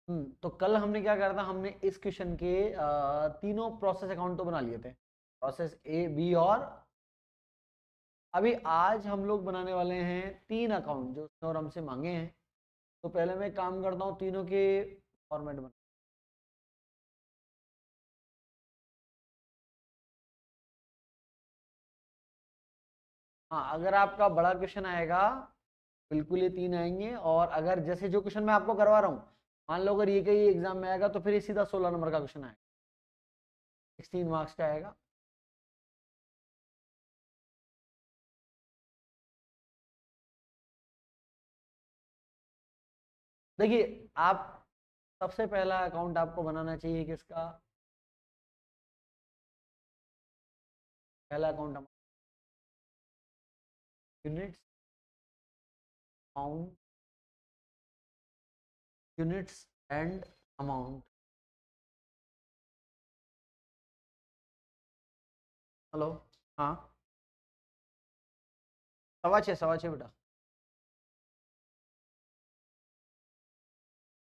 तो कल हमने क्या करा था, हमने इस क्वेश्चन के तीनों प्रोसेस अकाउंट तो बना लिए थे, प्रोसेस ए बी और अभी आज हम लोग बनाने वाले हैं 3 अकाउंट जो उसने और हमसे मांगे हैं। तो पहले मैं काम करता हूँ तीनों के फॉर्मेट बना। हाँ, अगर आपका बड़ा क्वेश्चन आएगा बिल्कुल ये 3 आएंगे, और अगर जैसे जो क्वेश्चन मैं आपको करवा रहा हूँ, मान लो अगर ये कहीं एग्जाम में आएगा तो फिर ये सीधा 16 नंबर का क्वेश्चन आएगा, 16 मार्क्स का आएगा। देखिए आप, सबसे पहला अकाउंट आपको बनाना चाहिए किसका, पहला account units amount, units and amount. Hello. हाँ, 6:15 6:15 बेटा।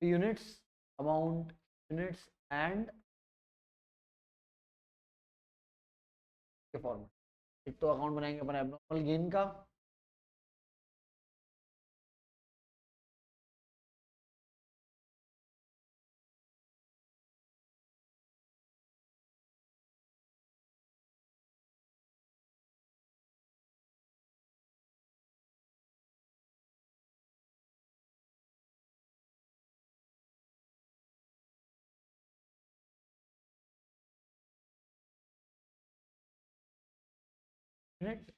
यूनिट्स अमाउंट, यूनिट्स एंड के फॉर्मेट। एक तो अकाउंट बनाएंगे अपन एबनॉर्मल गेन का, यूनिट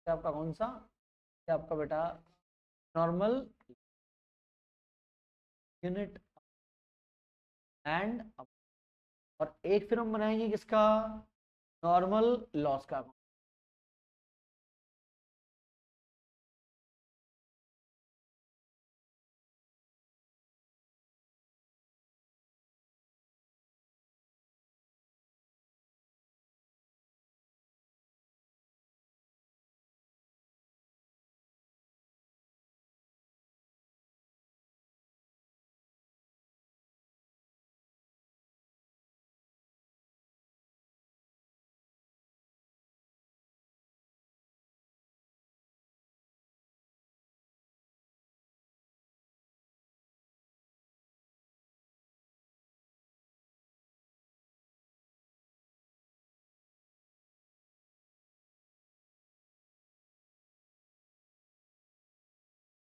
आपका कौन सा, ये आपका बेटा नॉर्मल यूनिट एंड, और एक फिर हम बनाएंगे किसका, नॉर्मल लॉस का।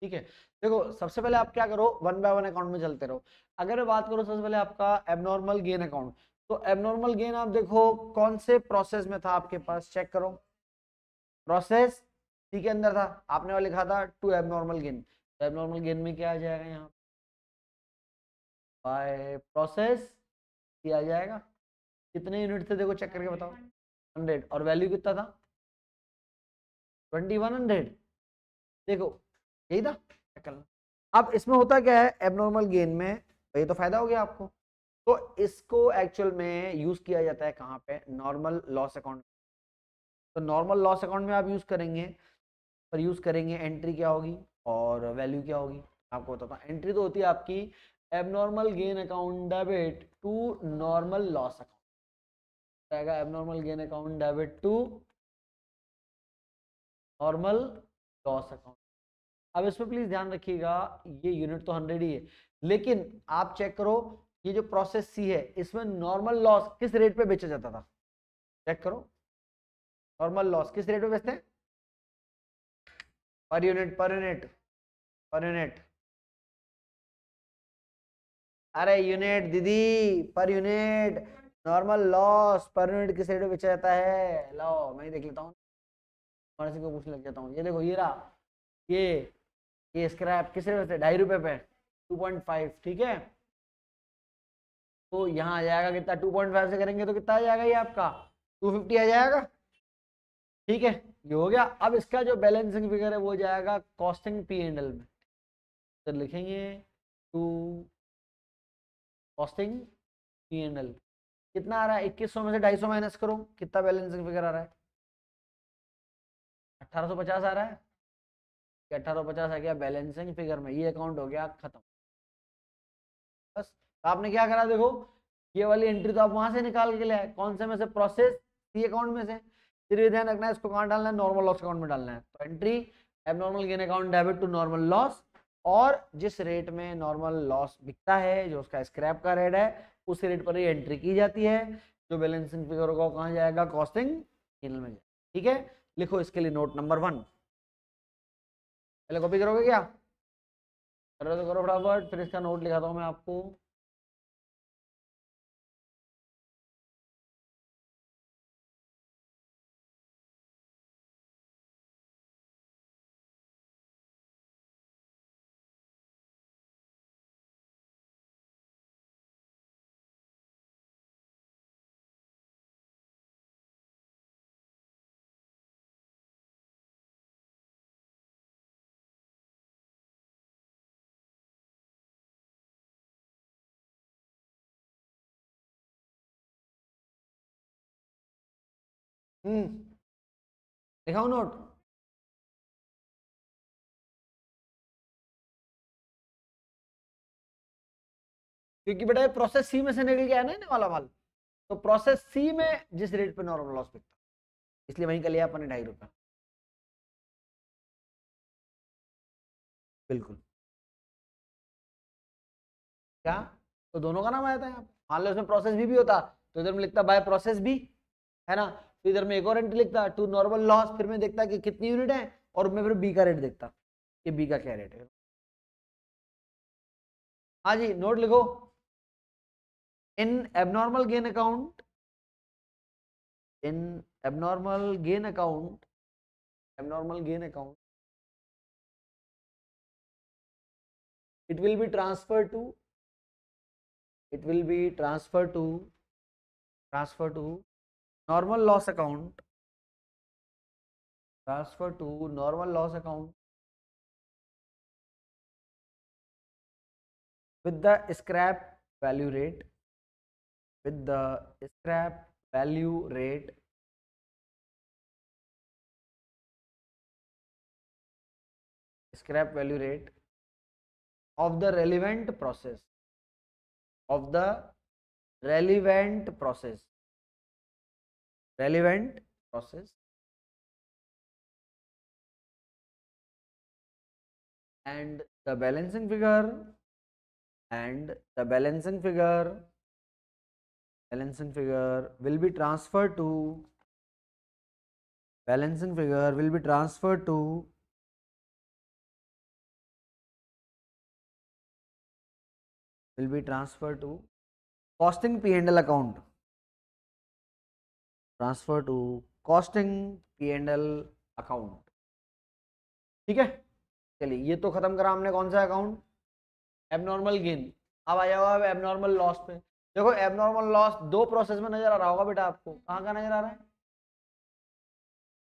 ठीक है, देखो सबसे पहले आप क्या करो, वन बाय वन अकाउंट में चलते रहो। अगर मैं बात करूं सबसे पहले आपका एबनॉर्मल गेन अकाउंट, तो एबनॉर्मल गेन आप देखो कौन से प्रोसेस में था आपके पास, चेक करो। प्रोसेस सी के अंदर था, आपने वो लिखा था टू एबनॉर्मल गेन, तो एबनॉर्मल गेन में क्या आ जाएगा यहाँ, बाय प्रोसेस सी आ जाएगा। कितने यूनिट थे देखो चेक करके बताओ, 100, और वैल्यू कितना था, 2100। देखो यही था, चेक करना। अब इसमें होता क्या है एबनॉर्मल गेन में, तो ये तो फायदा हो गया आपको। तो इसको एक्चुअल में यूज किया जाता है कहाँ पे, नॉर्मल लॉस अकाउंट। तो नॉर्मल लॉस अकाउंट में आप यूज करेंगे, पर यूज करेंगे एंट्री क्या होगी और वैल्यू क्या होगी, आपको बताता हूँ। एंट्री तो होती है आपकी abnormal gain account debit to normal loss account, रहेगा abnormal gain account debit to normal loss account. अब इसमें प्लीज ध्यान रखिएगा, ये यूनिट तो 100 ही है, लेकिन आप चेक करो ये जो प्रोसेस सी है इसमें नॉर्मल लॉस किस रेट पे बेचा जाता था, चेक करो। नॉर्मल लॉस किस रेट पे बेचते हैं, per unit per unit per unit. अरे यूनिट दीदी, per unit. Normal loss per unit किस रेट पे बेचा जाता है, लो मैं ही देख लेता हूँ, हमारे से को पूछने लग जाता हूँ। ये देखो ये रहा, ये ये स्क्रैप किस रेट पे, ₹2.5 पे, 2.5, ठीक है। तो यहाँ आ जाएगा कितना, 2.5 से करेंगे तो कितना आ जाएगा ये आपका, 250 आ जाएगा, ठीक है। ये हो गया। अब इसका जो बैलेंसिंग फिगर है वो जाएगा कॉस्टिंग पी एंड एल में, तो लिखेंगे to costing P and L. कितना आ रहा है, 2100 में से 250 माइनस करो, कितना बैलेंसिंग फिगर आ रहा है, 1850 आ रहा है। 1850 है क्या बैलेंसिंग फिगर में, ये अकाउंट हो गया खत्म। बस तो आपने क्या करा, देखो ये वाली एंट्री तो आप वहां से निकाल के ले आए, कौन से में से, प्रोसेस सी अकाउंट में से। फिर भी ध्यान रखना है इसको कहाँ डालना है, नॉर्मल लॉस अकाउंट में डालना है। तो entry abnormal gain account debit to normal loss, और जिस रेट में नॉर्मल लॉस बिकता है, जो उसका स्क्रैप का रेट है, उस रेट पर ही एंट्री की जाती है। जो बैलेंसिंग फिगर होगा वो कहाँ जाएगा, कॉस्टिंग में जाएगा। ठीक है, लिखो इसके लिए नोट नंबर 1, पहले कॉपी करोगे क्या, करो तो करो फटाफट, फिर इसका नोट लिखाता हूँ मैं आपको। लिखाओ नोट। क्योंकि बेटा प्रोसेस सी में से निकल के आया ना वाला माल, तो प्रोसेस सी में जिस रेट पे नॉर्मल लॉस बिकता, इसलिए वहीं का लिया अपन ने ₹2.5। बिल्कुल, क्या, तो दोनों का नाम आया था यहाँ पे। मान लो इसमें प्रोसेस भी होता तो इधर में लिखता बाय प्रोसेस भी, है ना, तो इधर में एक और एंट्री लिखता टू नॉर्मल लॉस, फिर मैं देखता कि कितनी यूनिट है, और मैं फिर बी का रेट देखता कि बी का क्या रेट है। हाँ जी, नोट लिखो। In abnormal gain account, in abnormal gain account, abnormal gain account, it will be transferred to, it will be transfer to normal loss account, transfer to normal loss account with the scrap value rate, with the scrap value rate, scrap value rate of the relevant process, of the relevant process, relevant process, and the balancing figure, and the balancing figure, balancing figure will be transferred to, balancing figure will be transferred to, will be transferred to costing P&L account, transfer to costing P&L account। ठीक है, चलिए ये तो खत्म करा हमने कौन सा अकाउंट, एबनॉर्मल गेन। अब आ जाओ अब एबनॉर्मल लॉस पे। देखो एबनॉर्मल लॉस दो प्रोसेस में नजर आ रहा होगा बेटा आपको, कहाँ का नजर आ रहा है,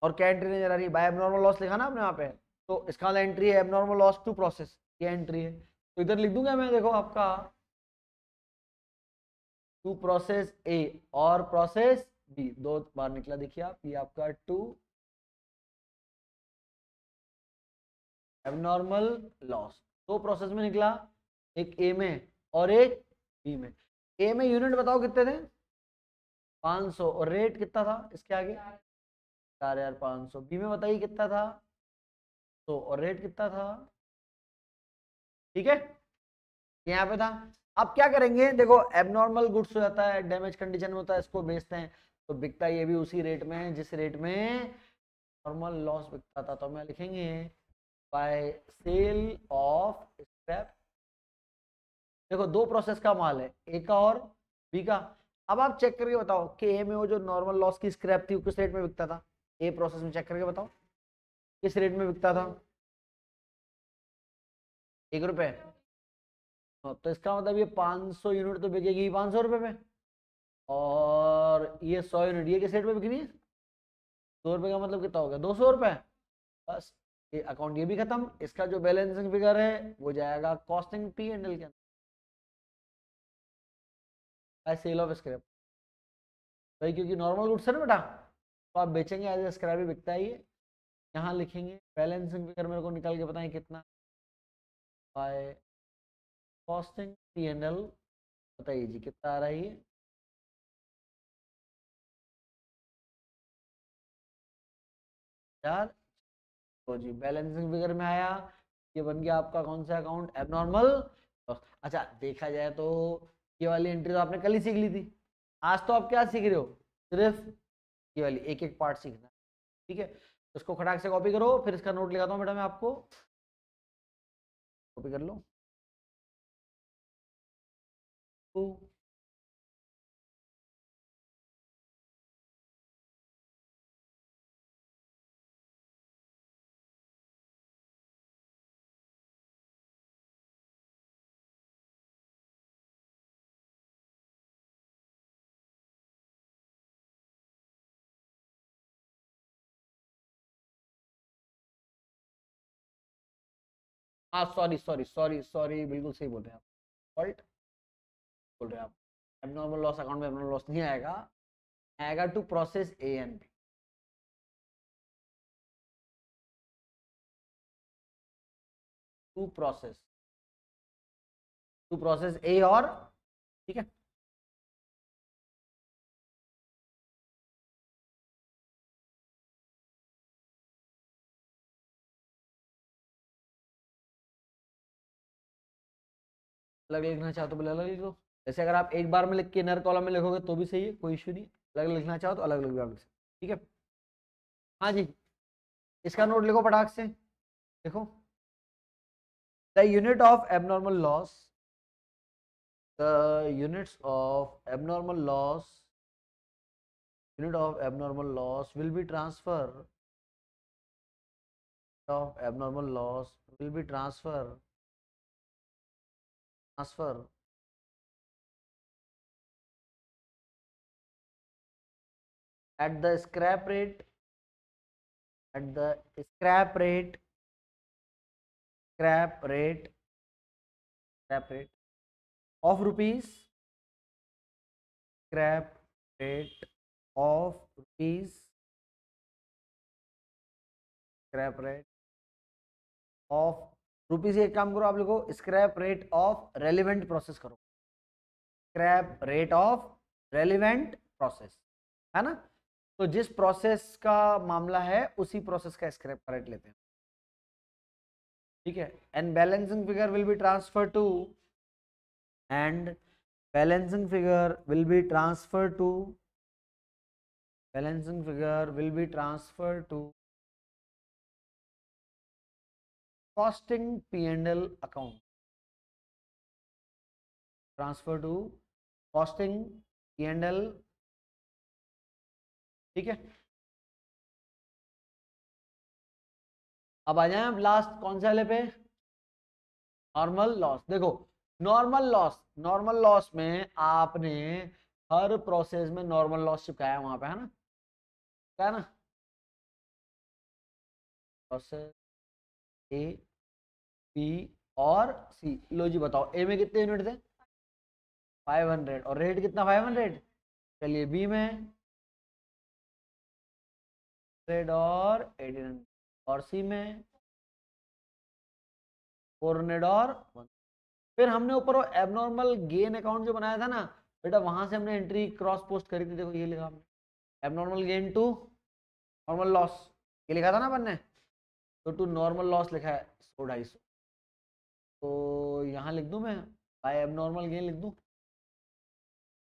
और क्या एंट्री नजर आ रही है, बाय एबनॉर्मल लॉस लिखा ना आपने वहां पे, तो इसका वाला एंट्री है एबनॉर्मल लॉस टू प्रोसेस, ये एंट्री है, तो इधर लिख दूंगा मैं, देखो आपका टू प्रोसेस ए और प्रोसेस बी, दो बार निकला देखिए आप, ये आपका टू एबनॉर्मल लॉस, दो प्रोसेस में निकला, एक ए में और एक बी में। ए में यूनिट बताओ कितने थे, 500, और रेट कितना था इसके आगे, 4500। बी में बताइए कितना था, तो और रेट कितना था। ठीक है, यहाँ पे था। अब क्या करेंगे, देखो एबनॉर्मल गुड्स हो जाता है, डैमेज कंडीशन में होता है, इसको बेचते हैं, तो बिकता ये भी उसी रेट में जिस रेट में नॉर्मल लॉस बिकता था, तो हम लिखेंगे बाय सेल ऑफ स्क्रैप। देखो दो प्रोसेस का माल है, ए का और बी का। अब आप चेक करके बताओ कि ए में वो जो नॉर्मल लॉस की स्क्रैप थी किस रेट में बिकता था, ए प्रोसेस में चेक करके बताओ किस रेट में बिकता था, ₹1। तो इसका मतलब ये 500 यूनिट तो बिकेगी 500 रुपए में, और ये 100 यूनिट ये किस रेट में बिकनी है, ₹2 का मतलब कितना हो गया, ₹200। बस ये अकाउंट ये भी खत्म, इसका जो बैलेंसिंग फिगर है वो जाएगा कॉस्टिंग पी एंड एल के अंदर, सेल ऑफ स्क्रैप। भाई क्योंकि नॉर्मल गुड्स है ना बेटा, तो आप बेचेंगे एज ए स्क्रैप ही बिकता है ये, यहाँ लिखेंगे बैलेंसिंग फिगर मेरे को निकाल के बताएं कितना, by costing P and L, बताइए जी कितना आ रहा है ये। यार तो जी बैलेंसिंग फिगर में आया, ये बन गया आपका कौन सा अकाउंट, एबनॉर्मल। अच्छा देखा जाए तो ये वाली एंट्री तो आपने कल ही सीख ली थी, आज तो आप क्या सीख रहे हो, सिर्फ ये वाली एक एक पार्ट सीखना, ठीक है। तो इसको खटाक से कॉपी करो, फिर इसका नोट लगाता हूँ बेटा मैं आपको, कॉपी कर लो। तो हाँ सॉरी सॉरी सॉरी सॉरी, बिल्कुल सही बोल रहे हैं आप, फॉल्ट बोल रहे हैं आप। एबनॉर्मल लॉस अकाउंट में एबनॉर्मल लॉस नहीं आएगा, आएगा to process A and B, to process, to process A और, ठीक है। अलग लिखना चाहो तो बोले अलग लिख दो, जैसे अगर आप एक बार में लिख के नर कॉलम में लिखोगे तो भी सही है, कोई इश्यू नहीं, अलग लिखना चाहो तो अलग लिख दो, ठीक है। हाँ जी, इसका नोट लिखो फटाक से, देखो the unit of abnormal loss, the units of abnormal loss, unit of abnormal loss will be transfer of abnormal loss will be transfer at the scrap rate, at the scrap rate, scrap rate, scrap rate of rupees, scrap rate of rupees, scrap rate of rupees. एक काम करो आप लिखो scrap rate of relevant process करो, scrap rate of relevant process, है ना। तो जिस प्रोसेस का मामला है उसी प्रोसेस का स्क्रैप रेट लेते हैं, ठीक है। And balancing figure will be transfer to, and balancing figure will be transfer to, balancing figure will be transfer to costing P and L account, transfer to costing P and L, ठीक है। अब आ जाए last कौन से वाले पे, normal loss. देखो normal loss, normal loss में आपने हर प्रोसेस में नॉर्मल लॉस चिपकाया वहां पे, है ना, क्या है ना, प्रोसेस ए बी और सी। लो जी बताओ ए में कितने यूनिट थे, 500, और रेट कितना 500, चलिए बी में 100 और 1800, और सी में 400 और 1। फिर हमने ऊपर वो एबनॉर्मल गेन अकाउंट जो बनाया था ना बेटा, वहां से हमने एंट्री क्रॉस पोस्ट करी थी, देखो ये लिखा हमने abnormal gain to normal loss, ये लिखा था ना अपन ने, तो टू नॉर्मल लॉस लिखा है 100-250, तो यहाँ लिख दूं मैं बाय एबनॉर्मल गेन लिख दूं,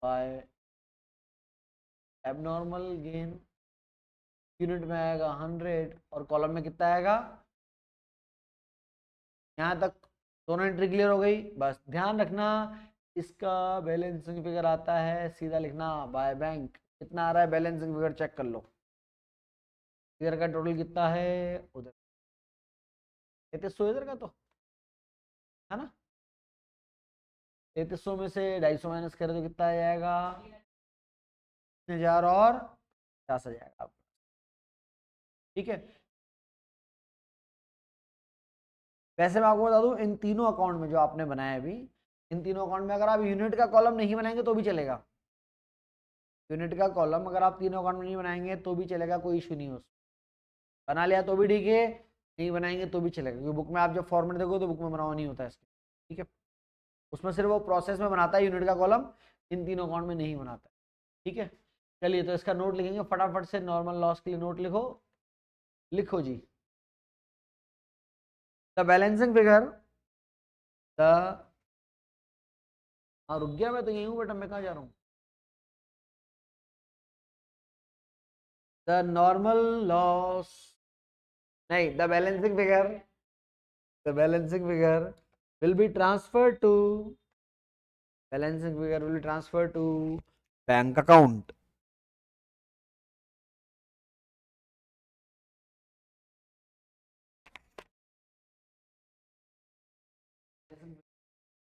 बाय एबनॉर्मल गेन, यूनिट में आएगा 100 और कॉलम में कितना आएगा, यहाँ तक दोनों एंट्री क्लियर हो गई। बस ध्यान रखना इसका बैलेंसिंग फिगर आता है सीधा लिखना बाय बैंक, कितना आ रहा है बैलेंसिंग फिगर चेक कर लो, इधर का टोटल कितना है, उधर 3300 इधर का, तो है ना, 3300 में से 250 माइनस करें तो कितना आ जाएगा, 3000 और 50 आ जाएगा, ठीक है। वैसे मैं आपको बता दूं इन तीनों अकाउंट में जो आपने बनाया है अभी, इन तीनों अकाउंट में अगर आप यूनिट का कॉलम नहीं बनाएंगे तो भी चलेगा, यूनिट का कॉलम अगर आप तीनों अकाउंट में नहीं बनाएंगे तो भी चलेगा, कोई इशू नहीं है उसमें, बना लिया तो भी ठीक है, नहीं बनाएंगे तो भी चलेगा, क्योंकि बुक में आप जब फॉर्मेट देखो तो बुक में बनाओ नहीं होता है इसके, ठीक है। उसमें सिर्फ वो प्रोसेस में बनाता है यूनिट का कॉलम, इन तीनों अकाउंट में नहीं बनाता, ठीक है। चलिए तो इसका नोट लिखेंगे फटाफट से, नॉर्मल लॉस के लिए नोट लिखो, लिखो जी। द बैलेंसिंग फिगर, द, हाँ रुक गया मैं तो यही हूँ बेटा, मैं कहाँ जा रहा हूँ। द नॉर्मल लॉस, नहीं, the balancing figure, the balancing figure will be transferred to, balancing figure will be transferred to bank account.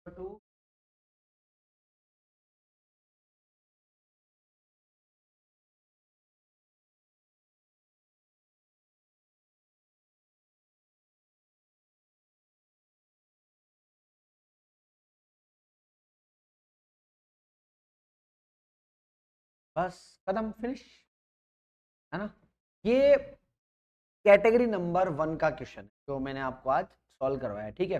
To, बस खत्म, फिनिश, है ना। ये कैटेगरी नंबर 1 का क्वेश्चन जो मैंने आपको आज सॉल्व करवाया, ठीक है।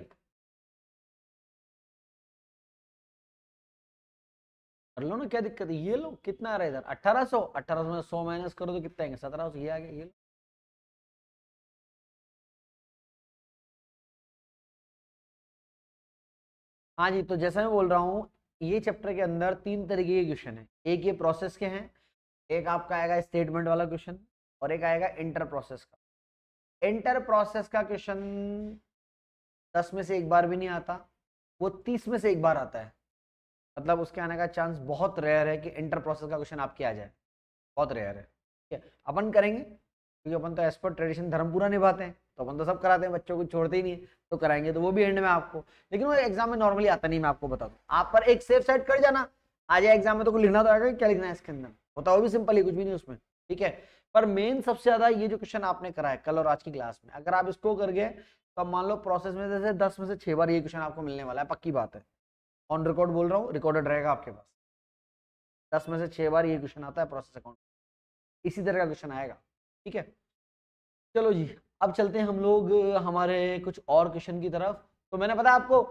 कर लो ना, क्या दिक्कत है, ये लो कितना आ रहा है इधर, 1800, 1800 में 100 माइनस करो तो कितना आएंगे, 1700, ये आ गया, ये लो। हाँ जी, तो जैसा मैं बोल रहा हूँ, ये चैप्टर के अंदर 3 तरीके के क्वेश्चन है, एक ये प्रोसेस के हैं, एक आपका आएगा स्टेटमेंट वाला क्वेश्चन, और एक आएगा इंटर प्रोसेस का। इंटर प्रोसेस का क्वेश्चन 10 में से एक बार भी नहीं आता, वो 30 में से एक बार आता है, मतलब उसके आने का चांस बहुत रेयर है कि इंटर प्रोसेस का क्वेश्चन आपके आ जाए, बहुत रेयर है, ठीक है। अपन करेंगे क्योंकि अपन तो एज पर ट्रेडिशन धर्म पूरा निभाते हैं, तो अपन तो सब कराते हैं, बच्चों को छोड़ते ही नहीं है, तो कराएंगे तो वो भी एंड में आपको, लेकिन वो एग्जाम में नॉर्मली आता नहीं, मैं आपको बता दूं, आप पर एक सेफ साइड कर जाना, आ जाए एग्जाम में तो कुछ लिखना तो आएगा, क्या लिखना है इसके अंदर, होता वो भी सिंपल ही, कुछ भी नहीं उसमें, ठीक है। पर मेन सबसे ज्यादा ये जो क्वेश्चन आपने करा है कल और आज की क्लास में, अगर आप इसको कर गए तो अब मान लो प्रोसेस में जैसे 10 में से 6 बार ये क्वेश्चन आपको मिलने वाला है, पक्की बात है, ऑन रिकॉर्ड बोल रहा हूँ, रिकॉर्डेड रहेगा आपके पास, 10 में से 6 बार ये क्वेश्चन आता है प्रोसेस अकाउंट, इसी तरह का क्वेश्चन आएगा, ठीक है। चलो जी, अब चलते हैं हम लोग हमारे कुछ और क्वेश्चन की तरफ। तो मैंने पता आपको,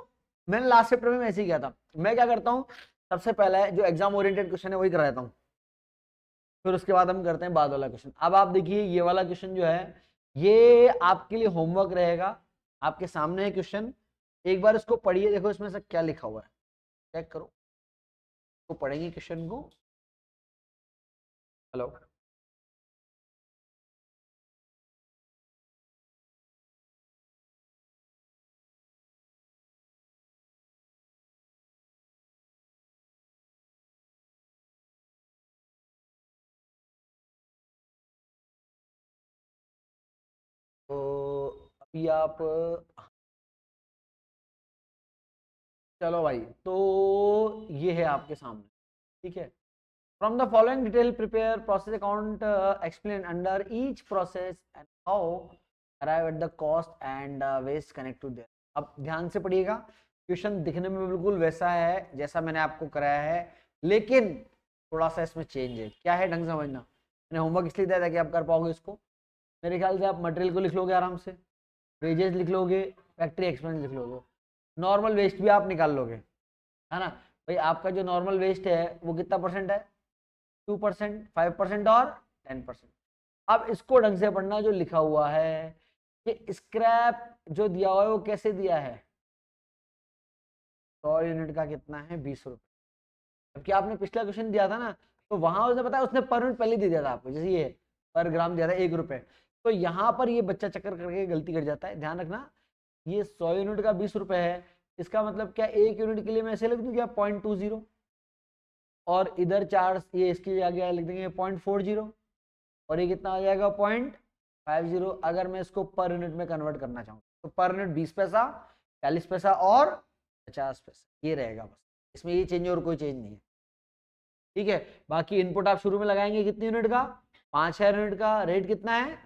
मैंने लास्ट चैप्टर में ऐसे ही किया था, मैं क्या करता हूँ, सबसे पहले जो एग्जाम ओरिएंटेड क्वेश्चन है वही करा देता हूँ, फिर उसके बाद हम करते हैं बाद वाला क्वेश्चन। अब आप देखिए ये वाला क्वेश्चन जो है, ये आपके लिए होमवर्क रहेगा, आपके सामने है क्वेश्चन, एक बार इसको पढ़िए, देखो इसमें से क्या लिखा हुआ है, चेक करो, तो पढ़ेंगे क्वेश्चन को। हेलो, तो अभी आप, चलो भाई, तो ये है आपके सामने, ठीक है। From the following detail prepare process account, explain under each process and how arrive at the cost and waste connect to there. अब ध्यान से पढ़िएगा, क्वेश्चन दिखने में बिल्कुल वैसा है जैसा मैंने आपको कराया है, लेकिन थोड़ा सा इसमें चेंज है, क्या है ढंग से समझना, मैंने होमवर्क इसलिए दिया था कि आप कर पाओगे इसको। मेरे ख्याल से आप मटेरियल को लिख लोगे आराम से, वेजेस लिख लोगे, फैक्ट्री एक्सपेंस लिख लोगे, नॉर्मल वेस्ट भी आप निकाल लोगे, है ना। भाई आपका जो नॉर्मल वेस्ट है वो कितना परसेंट है, 2%, 5% और 10%। अब इसको ढंग से पढ़ना, जो लिखा हुआ है कि स्क्रैप जो दिया हुआ है वो कैसे दिया है, 100 यूनिट का कितना है, 20 रुपए, जबकि आपने पिछला क्वेश्चन दिया था ना, तो वहां उसने पता है, उसने पर यूनिट पहले दे दिया था आपको, जैसे ये पर ग्राम दिया था 1 रुपए, तो यहाँ पर ये बच्चा चक्कर करके गलती कर जाता है, ध्यान रखना, ये 100 यूनिट का 20 रुपए है, इसका मतलब क्या, 1 यूनिट के लिए मैं ऐसे लिख दूं क्या, 0.20, और इधर चार्ज ये इसके आगे लिख देंगे 0.40, और ये कितना आ जाएगा 0.50, अगर मैं इसको पर यूनिट में कन्वर्ट करना चाहूँ तो पर यूनिट 20 पैसा, 40 पैसा और 50 पैसा, ये रहेगा बस, इसमें ये चेंज और कोई चेंज नहीं है, ठीक है। बाकी इनपुट आप शुरू में लगाएंगे कितनी यूनिट का, 5000 यूनिट का, रेट कितना है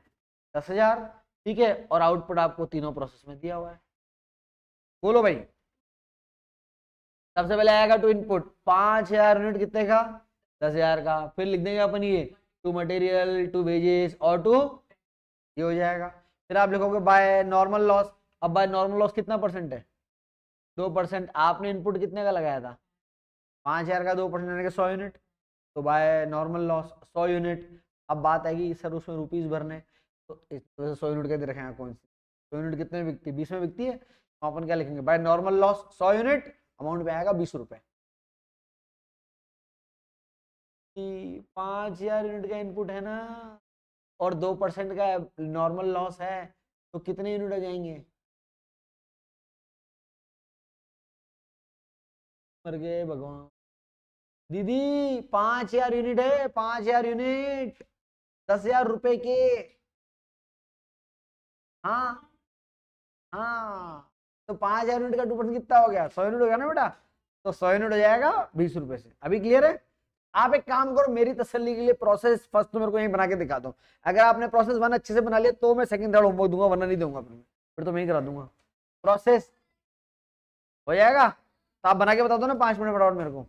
10,000, ठीक है, और आउटपुट आपको तीनों प्रोसेस में दिया हुआ है। बोलो भाई, सबसे पहले आएगा टू इनपुट 5000 यूनिट कितने का, 10,000 का, फिर लिख देंगे अपन ये टू मटेरियल, टू वेजेस और टू ये हो जाएगा। फिर आप लिखोगे बाय नॉर्मल लॉस। अब बाय नॉर्मल लॉस कितना परसेंट है? 2%। आपने इनपुट कितने का लगाया था? 5,000 का 2% यानी कि 100 यूनिट। तो बाय नॉर्मल लॉस 100 यूनिट। अब बात आएगी सर उसमें रुपीस भरने, तो इस तरह से 100 यूनिट कैसे रखेंगे कौन सी? 100 यूनिट कितने में बिकती है? 20 में बिकती है। तो अपन क्या लिखेंगे? By normal loss 100 unit, amount पे आएगा 20 रुपए। 5,000 यूनिट का इनपुट है ना, और 2% का नॉर्मल लॉस है, तो कितने यूनिट आ जाएंगे? मर गए भगवान। दीदी 5,000 यूनिट है, 5,000 यूनिट, 10,000 रुपए के। हाँ हाँ, तो 5,000 यूनिट का 2% कितना हो गया? 100 यूनिट हो गया ना बेटा। तो 100 यूनिट हो जाएगा 20 रुपए से। अभी क्लियर है? आप एक काम करो, मेरी तसल्ली के लिए प्रोसेस फर्स्ट तो मेरे को यहीं बना के दिखा दो। अगर आपने प्रोसेस 1 अच्छे से बना लिया तो मैं सेकंड थर्ड होमवर्क दूंगा, वरना नहीं दूंगा। फिर तो मैं ही करा दूंगा। प्रोसेस हो जाएगा तो आप बना के बता दो ना, 5 मिनट फटाफट मेरे को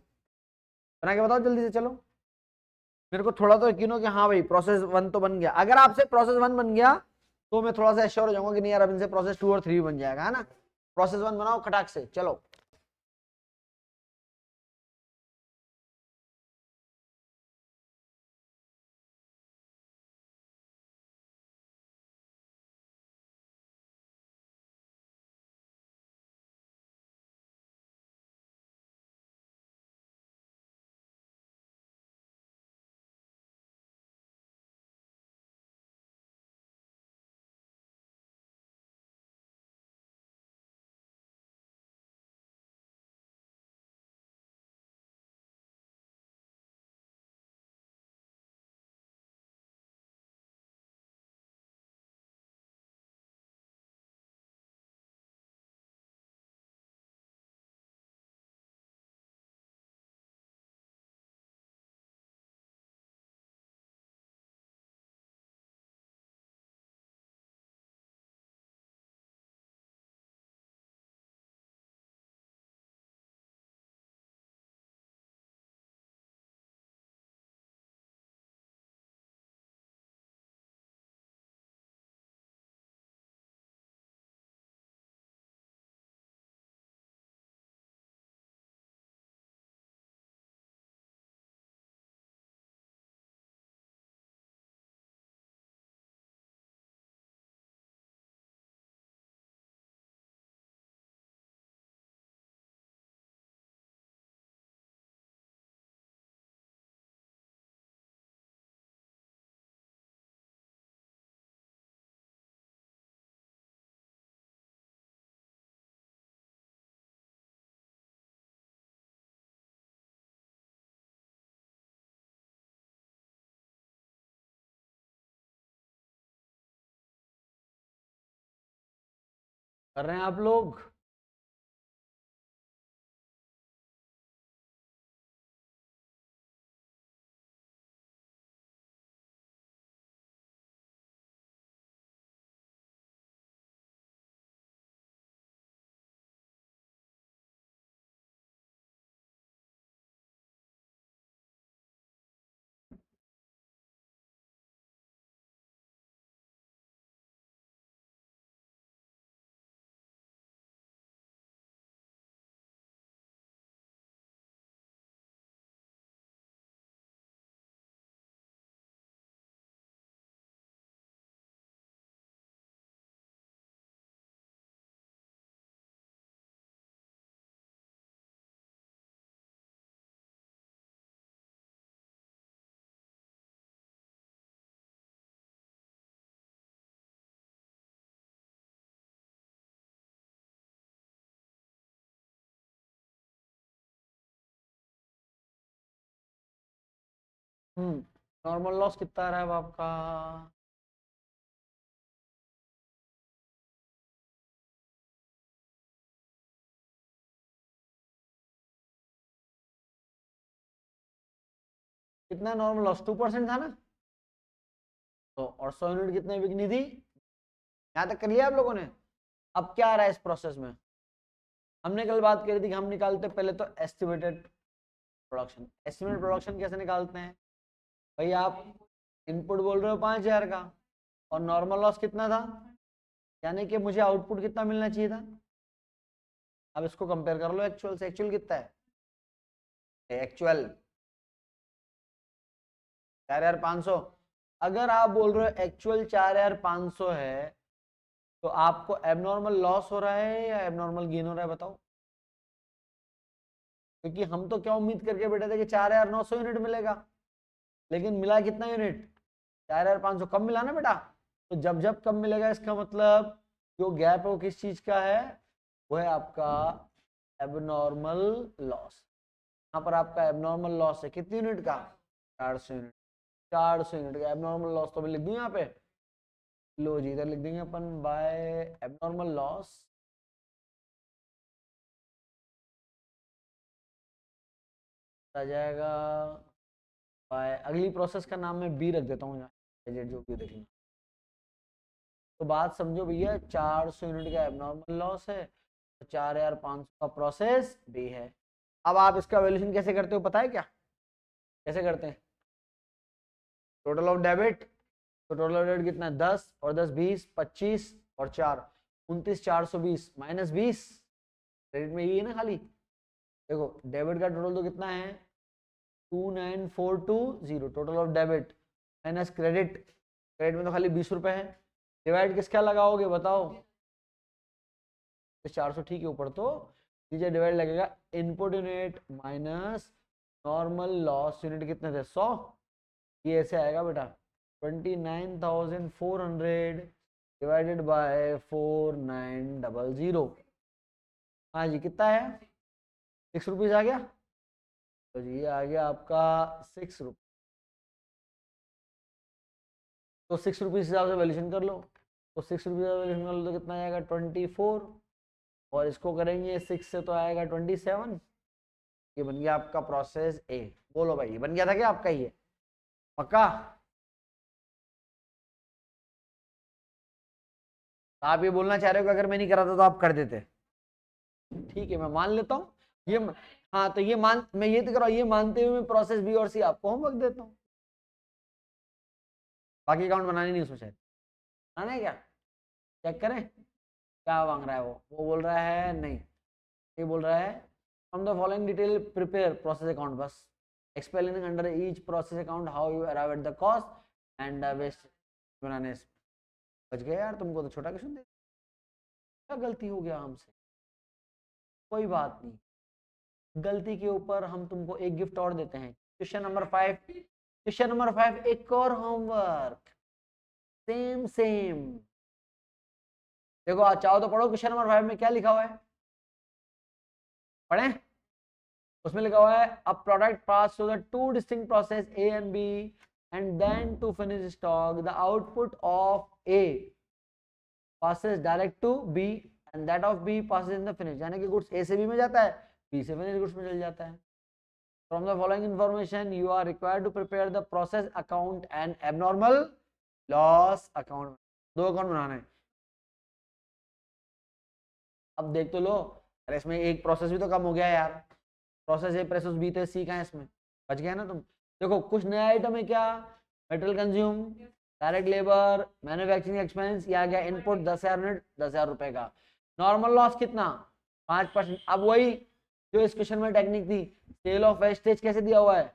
बना के बताओ जल्दी से। चलो मेरे को थोड़ा तो यकीन हो कि हाँ भाई प्रोसेस 1 तो बन गया। अगर आपसे प्रोसेस 1 बन गया तो मैं थोड़ा सा एश्योर हो जाऊंगा कि नहीं यार अब इनसे प्रोसेस 2 और 3 भी बन जाएगा, है ना। प्रोसेस 1 बनाओ खटाक से, चलो। कर रहे हैं आप लोग? नॉर्मल लॉस कितना आ रहा है अब आपका? कितना नॉर्मल लॉस? 2% था ना। तो और 100 यूनिट कितने बिकनी थी? यहाँ तक कर लिया आप लोगों ने? अब क्या आ रहा है इस प्रोसेस में? हमने कल बात करी थी कि हम निकालते पहले तो एस्टिमेटेड प्रोडक्शन। एस्टिमेटेड प्रोडक्शन कैसे निकालते हैं? भाई आप इनपुट बोल रहे हो 5,000 का, और नॉर्मल लॉस कितना था, यानी कि मुझे आउटपुट कितना मिलना चाहिए था। अब इसको कंपेयर कर लो एक्चुअल से, एक्चुअल कितना है, एक्चुअल 4,500। अगर आप बोल रहे हो एक्चुअल 4,500 है, तो आपको एबनॉर्मल लॉस हो रहा है या एबनॉर्मल गेन हो रहा है, बताओ। क्योंकि हम तो क्या उम्मीद करके बैठे थे कि 4,900 यूनिट मिलेगा, लेकिन मिला कितना यूनिट, 4,500। कम मिला ना बेटा। तो जब जब कम मिलेगा इसका मतलब जो गैप है वो किस चीज का है, वो है आपका एबनॉर्मल लॉस। यहाँ पर आपका एबनॉर्मल लॉस है कितनी यूनिट का, 400 यूनिट। 400 यूनिट का एबनॉर्मल लॉस तो मैं लिख दूं यहाँ पे, लो जी इधर लिख देंगे अपन बाय एबनॉर्मल लॉस आ जाएगा बाय, अगली प्रोसेस का नाम मैं बी रख देता हूँ यहाँ, जो भी देखेंगे। तो बात समझो भैया, 400 यूनिट का एबनॉर्मल लॉस है, तो 4,500 का प्रोसेस बी है। अब आप इसका वैल्यूएशन कैसे करते हो पता है क्या, कैसे करते हैं, टोटल ऑफ डेबिट, तो टोटल ऑफ डेबिट कितना है 10 और 10 20 25 और 4 29,420 माइनस 20, क्रेडिट में यही है ना खाली। देखो डेबिट का टोटल तो कितना है 29,420, total of debit minus credit, credit में तो खाली 20 रुपए है, डिवाइड किसका लगाओगे बताओ, 400 ठीक है ऊपर, तो नीचे डिवाइड लगेगा input unit minus normal loss unit कितने थे 100, ये ऐसे आएगा बेटा 29,400 डिवाइडेड बाय 4900। हाँ जी कितना है 6 रुपीज आ गया, तो जी आ गया आपका 6 रुपये। तो 6 रुपीज हिसाब से वैल्यूशन कर लो, तो 6 रुपीज का वैल्यूशन कर लो तो कितना आएगा 24, और इसको करेंगे 6 से तो आएगा 27। ये बन गया आपका प्रोसेस ए। बोलो भाई ये बन गया था क्या आपका, ये पक्का। आप ये बोलना चाह रहे हो कि अगर मैं नहीं करा था तो आप कर देते, ठीक है मैं मान लेता हूँ ये। हाँ तो ये मैं ये तो करा, ये मानते हुए मैं प्रोसेस बी और सी आपको होमवर्क देता हूँ, बाकी अकाउंट बनाने नहीं सोचा, बनाना है क्या, चेक करें क्या मांग रहा है वो बोल रहा है नहीं, ये बोल रहा है from the following detail prepare process account, बस explaining under each process account how you arrive at the cost and waste बनाने। बच गए यार, तुमको तो छोटा क्वेश्चन दे, क्या गलती हो गया हमसे, कोई बात नहीं, गलती के ऊपर हम तुमको एक गिफ्ट और देते हैं। क्वेश्चन नंबर 5, क्वेश्चन नंबर 5 एक और होमवर्क, सेम सेम। देखो आज चाहो तो पढ़ो, क्वेश्चन नंबर 5 में क्या लिखा हुआ है, पढ़ें। उसमें लिखा हुआ है a product pass through the two distinct process A and B and then to finish stock, the output of A passes direct to B and that of B passes in the finish, यानी कि goods A से B में जाता है, B से finish goods में चल जाता है। From the following information you are required to prepare the process account and abnormal loss account। दो अकाउंट बनाने हैं। अब देख तो लो, अरे इसमें एक प्रोसेस भी तो कम हो गया यार, प्रोसेस ए प्रोसेस बी तो सी का है, इसमें बच गया ना तुम। देखो कुछ नया आइटम है क्या, material consume, direct labour, manufacturing expense, या गया इनपुट 10,000 यूनिट 10,000 रुपए का, नॉर्मल लॉस कितना 5%। अब वही जो इस क्वेश्चन में टेक्निक थी, सेल ऑफ वेस्टेज कैसे दिया हुआ है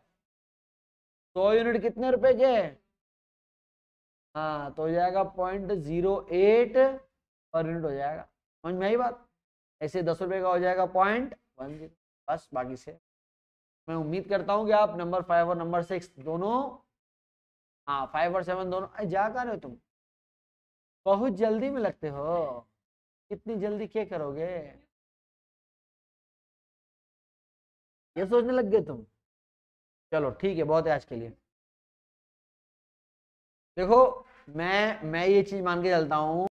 100 यूनिट कितने रुपए के, हाँ तो हो जाएगा 0.08 पर यूनिट हो जाएगा, समझ में आई बात। ऐसे 10 रुपए का हो जाएगा 0.10, बस। बाकी से मैं उम्मीद करता हूँ कि आप नंबर 5 और नंबर 6 दोनों, हाँ 5 और 7 दोनों, जा कर रहे हो तुम बहुत जल्दी में लगते हो, कितनी जल्दी क्या करोगे, ये सोचने लग गए तुम। चलो ठीक है बहुत है आज के लिए। देखो मैं ये चीज मान के चलता हूँ